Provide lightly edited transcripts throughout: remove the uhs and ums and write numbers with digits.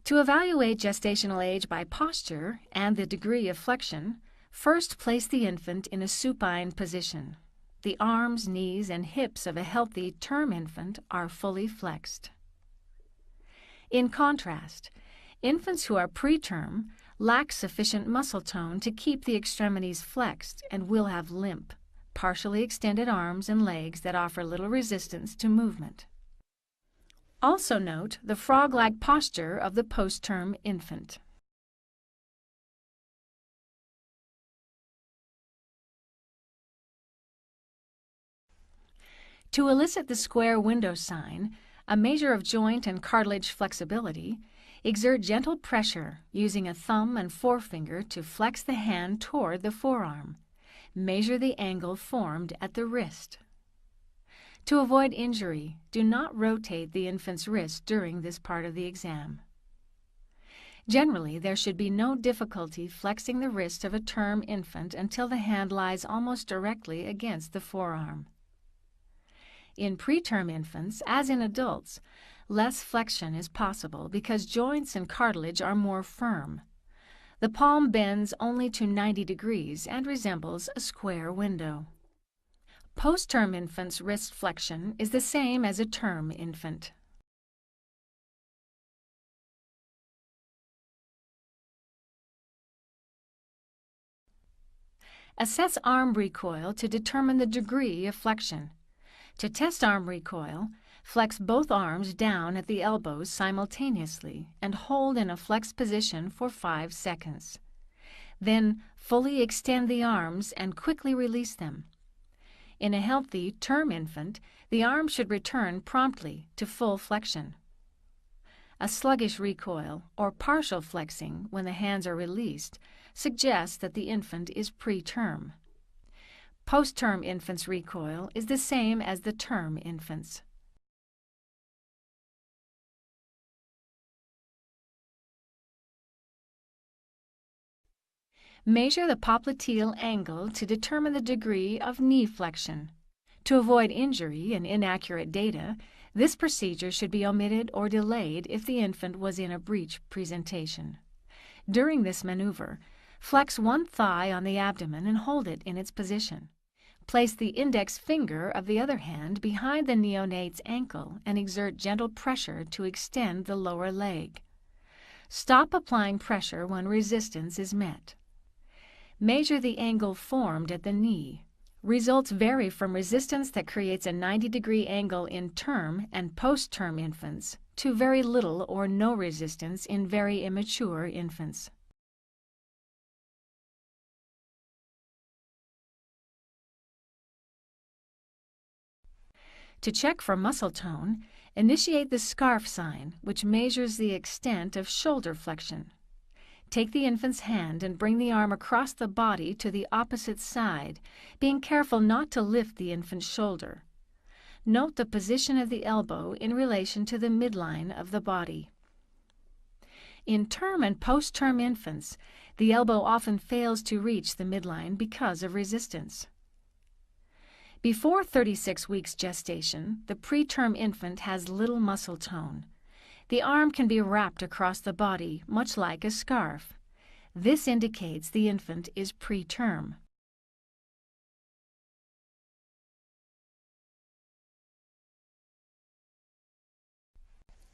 To evaluate gestational age by posture and the degree of flexion, first place the infant in a supine position. The arms, knees, and hips of a healthy term infant are fully flexed. In contrast, infants who are preterm lack sufficient muscle tone to keep the extremities flexed and will have limp, partially extended arms and legs that offer little resistance to movement. Also note the frog-like posture of the post-term infant. To elicit the square window sign, a measure of joint and cartilage flexibility, exert gentle pressure using a thumb and forefinger to flex the hand toward the forearm. Measure the angle formed at the wrist. To avoid injury, do not rotate the infant's wrist during this part of the exam. Generally, there should be no difficulty flexing the wrist of a term infant until the hand lies almost directly against the forearm. In preterm infants, as in adults, less flexion is possible because joints and cartilage are more firm. The palm bends only to 90 degrees and resembles a square window. Post-term infant's wrist flexion is the same as a term infant. Assess arm recoil to determine the degree of flexion. To test arm recoil, flex both arms down at the elbows simultaneously and hold in a flexed position for 5 seconds. Then fully extend the arms and quickly release them. In a healthy term infant, the arm should return promptly to full flexion. A sluggish recoil or partial flexing when the hands are released suggests that the infant is preterm. Post-term infants' recoil is the same as the term infants. Measure the popliteal angle to determine the degree of knee flexion. To avoid injury and inaccurate data, this procedure should be omitted or delayed if the infant was in a breech presentation. During this maneuver, flex one thigh on the abdomen and hold it in its position. Place the index finger of the other hand behind the neonate's ankle and exert gentle pressure to extend the lower leg. Stop applying pressure when resistance is met. Measure the angle formed at the knee. Results vary from resistance that creates a 90-degree angle in term and post-term infants to very little or no resistance in very immature infants. To check for muscle tone, initiate the scarf sign, which measures the extent of shoulder flexion. Take the infant's hand and bring the arm across the body to the opposite side, being careful not to lift the infant's shoulder. Note the position of the elbow in relation to the midline of the body. In term and post-term infants, the elbow often fails to reach the midline because of resistance. Before 36 weeks gestation, the preterm infant has little muscle tone. The arm can be wrapped across the body, much like a scarf. This indicates the infant is preterm.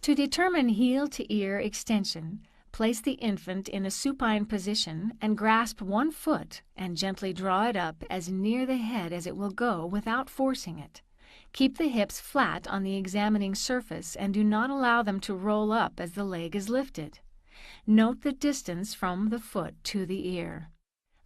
To determine heel-to-ear extension, place the infant in a supine position and grasp one foot and gently draw it up as near the head as it will go without forcing it. Keep the hips flat on the examining surface and do not allow them to roll up as the leg is lifted. Note the distance from the foot to the ear.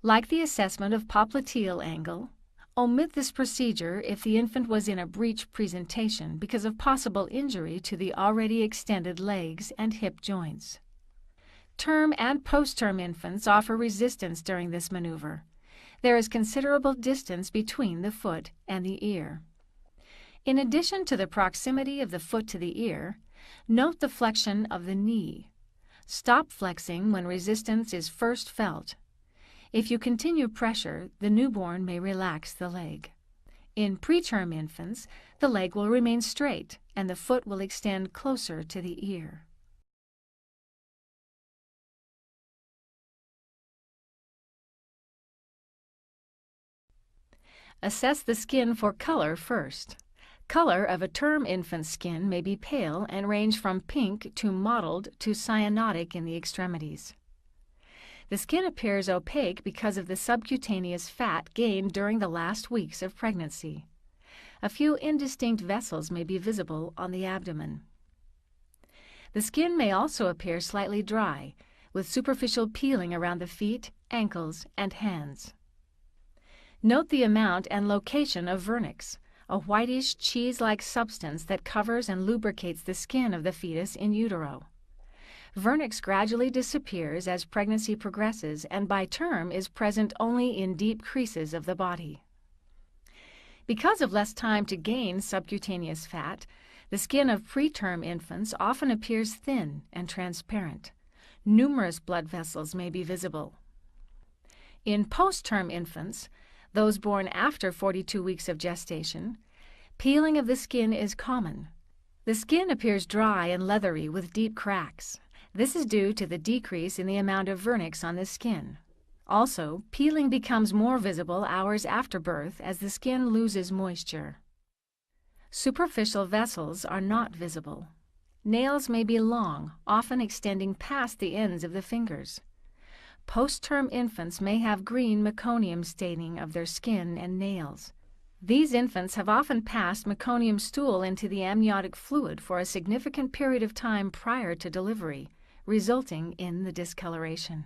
Like the assessment of popliteal angle, omit this procedure if the infant was in a breech presentation because of possible injury to the already extended legs and hip joints. Term and post-term infants offer resistance during this maneuver. There is considerable distance between the foot and the ear. In addition to the proximity of the foot to the ear, note the flexion of the knee. Stop flexing when resistance is first felt. If you continue pressure, the newborn may relax the leg. In preterm infants, the leg will remain straight and the foot will extend closer to the ear. Assess the skin for color first. Color of a term infant's skin may be pale and range from pink to mottled to cyanotic in the extremities. The skin appears opaque because of the subcutaneous fat gained during the last weeks of pregnancy. A few indistinct vessels may be visible on the abdomen. The skin may also appear slightly dry, with superficial peeling around the feet, ankles, and hands. Note the amount and location of vernix, a whitish, cheese-like substance that covers and lubricates the skin of the fetus in utero. Vernix gradually disappears as pregnancy progresses and by term is present only in deep creases of the body. Because of less time to gain subcutaneous fat, the skin of preterm infants often appears thin and transparent. Numerous blood vessels may be visible. In postterm infants, those born after 42 weeks of gestation, peeling of the skin is common. The skin appears dry and leathery with deep cracks. This is due to the decrease in the amount of vernix on the skin. Also, peeling becomes more visible hours after birth as the skin loses moisture. Superficial vessels are not visible. Nails may be long, often extending past the ends of the fingers. Postterm infants may have green meconium staining of their skin and nails. These infants have often passed meconium stool into the amniotic fluid for a significant period of time prior to delivery, resulting in the discoloration.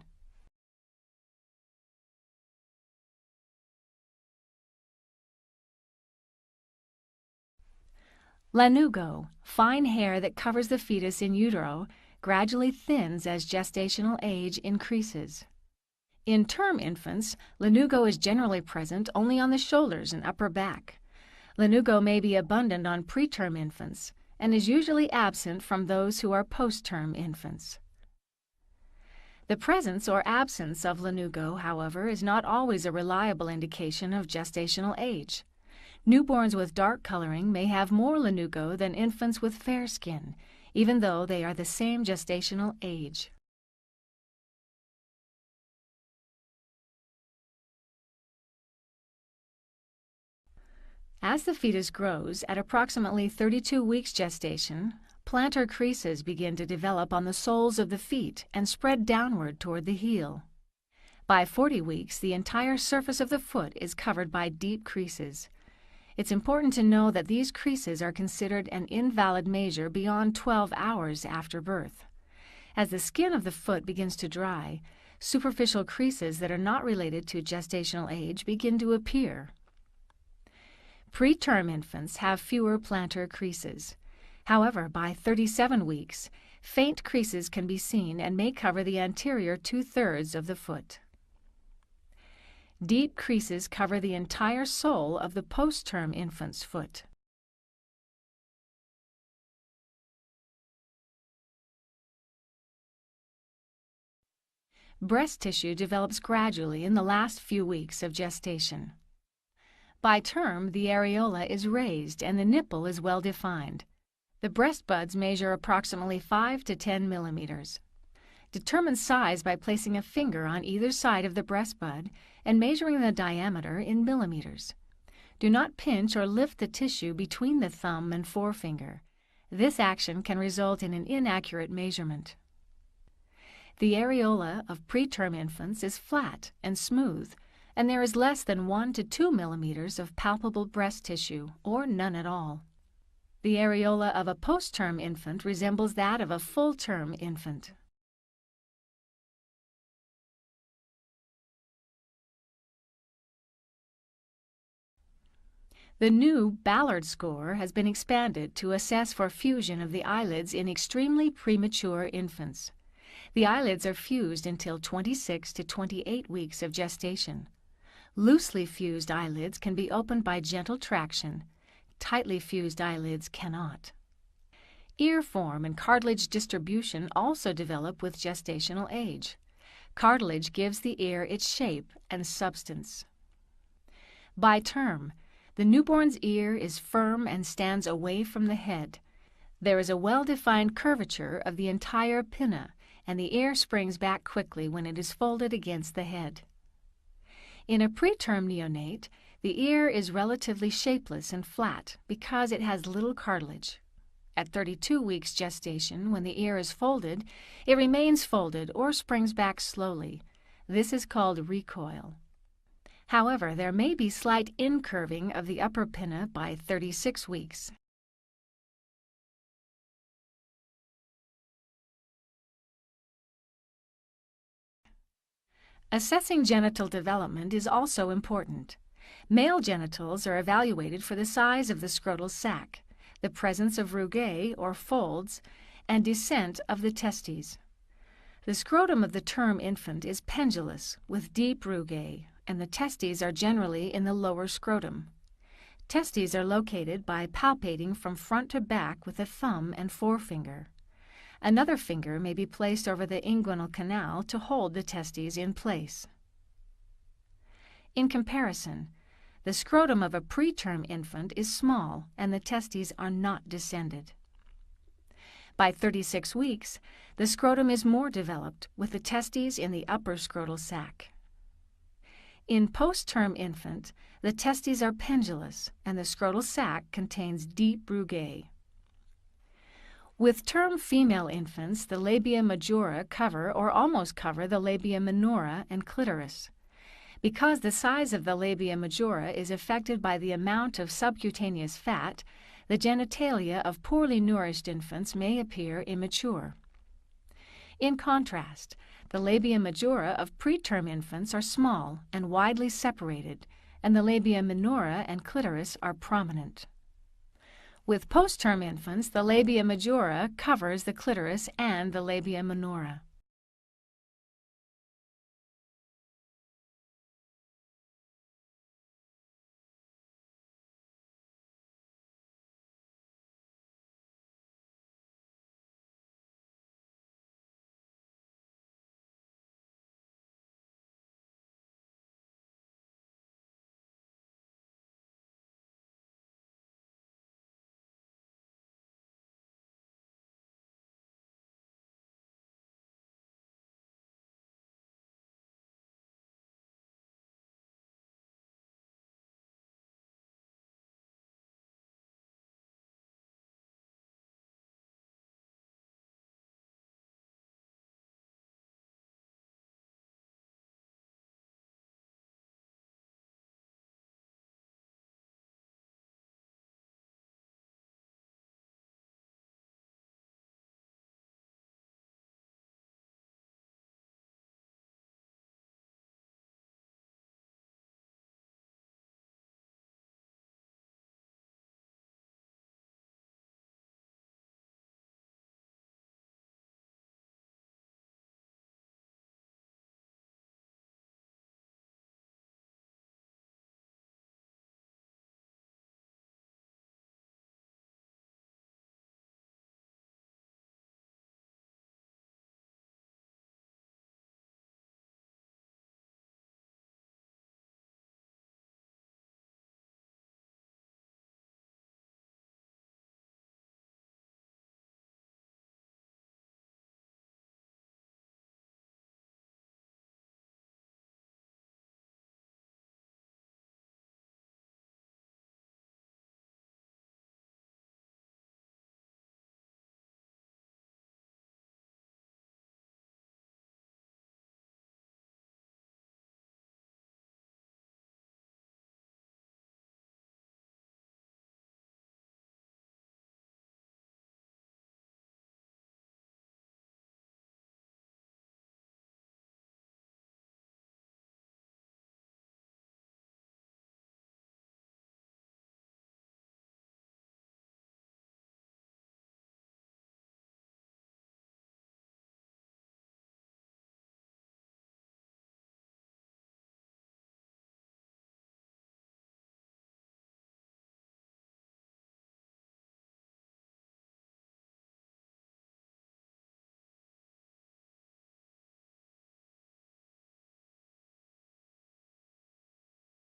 Lanugo, fine hair that covers the fetus in utero, gradually thins as gestational age increases. In term infants, lanugo is generally present only on the shoulders and upper back. Lanugo may be abundant on preterm infants and is usually absent from those who are postterm infants. The presence or absence of lanugo, however, is not always a reliable indication of gestational age. Newborns with dark coloring may have more lanugo than infants with fair skin, even though they are the same gestational age. As the fetus grows, at approximately 32 weeks gestation, plantar creases begin to develop on the soles of the feet and spread downward toward the heel. By 40 weeks, the entire surface of the foot is covered by deep creases. It's important to know that these creases are considered an invalid measure beyond 12 hours after birth. As the skin of the foot begins to dry, superficial creases that are not related to gestational age begin to appear. Preterm infants have fewer plantar creases. However, by 37 weeks, faint creases can be seen and may cover the anterior 2/3 of the foot. Deep creases cover the entire sole of the postterm infant's foot. Breast tissue develops gradually in the last few weeks of gestation. By term, the areola is raised and the nipple is well defined. The breast buds measure approximately 5 to 10 millimeters. Determine size by placing a finger on either side of the breast bud and measuring the diameter in millimeters. Do not pinch or lift the tissue between the thumb and forefinger. This action can result in an inaccurate measurement. The areola of preterm infants is flat and smooth, and there is less than 1 to 2 millimeters of palpable breast tissue, or none at all. The areola of a postterm infant resembles that of a full-term infant. The new Ballard score has been expanded to assess for fusion of the eyelids in extremely premature infants. The eyelids are fused until 26 to 28 weeks of gestation. Loosely fused eyelids can be opened by gentle traction. Tightly fused eyelids cannot. Ear form and cartilage distribution also develop with gestational age. Cartilage gives the ear its shape and substance. By term, the newborn's ear is firm and stands away from the head. There is a well-defined curvature of the entire pinna, and the ear springs back quickly when it is folded against the head. In a preterm neonate, The ear is relatively shapeless and flat because it has little cartilage. At 32 weeks gestation, when the ear is folded, it remains folded or springs back slowly. This is called recoil. However, there may be slight incurving of the upper pinna by 36 weeks. Assessing genital development is also important. Male genitals are evaluated for the size of the scrotal sac, the presence of rugae or folds, and descent of the testes. The scrotum of the term infant is pendulous with deep rugae, and the testes are generally in the lower scrotum. Testes are located by palpating from front to back with a thumb and forefinger. Another finger may be placed over the inguinal canal to hold the testes in place. In comparison, the scrotum of a preterm infant is small and the testes are not descended. By 36 weeks, the scrotum is more developed with the testes in the upper scrotal sac. In post-term infant, the testes are pendulous and the scrotal sac contains deep rugae. With term female infants, the labia majora cover or almost cover the labia minora and clitoris. Because the size of the labia majora is affected by the amount of subcutaneous fat, the genitalia of poorly nourished infants may appear immature. In contrast, the labia majora of preterm infants are small and widely separated, and the labia minora and clitoris are prominent. With post-term infants, the labia majora covers the clitoris and the labia minora.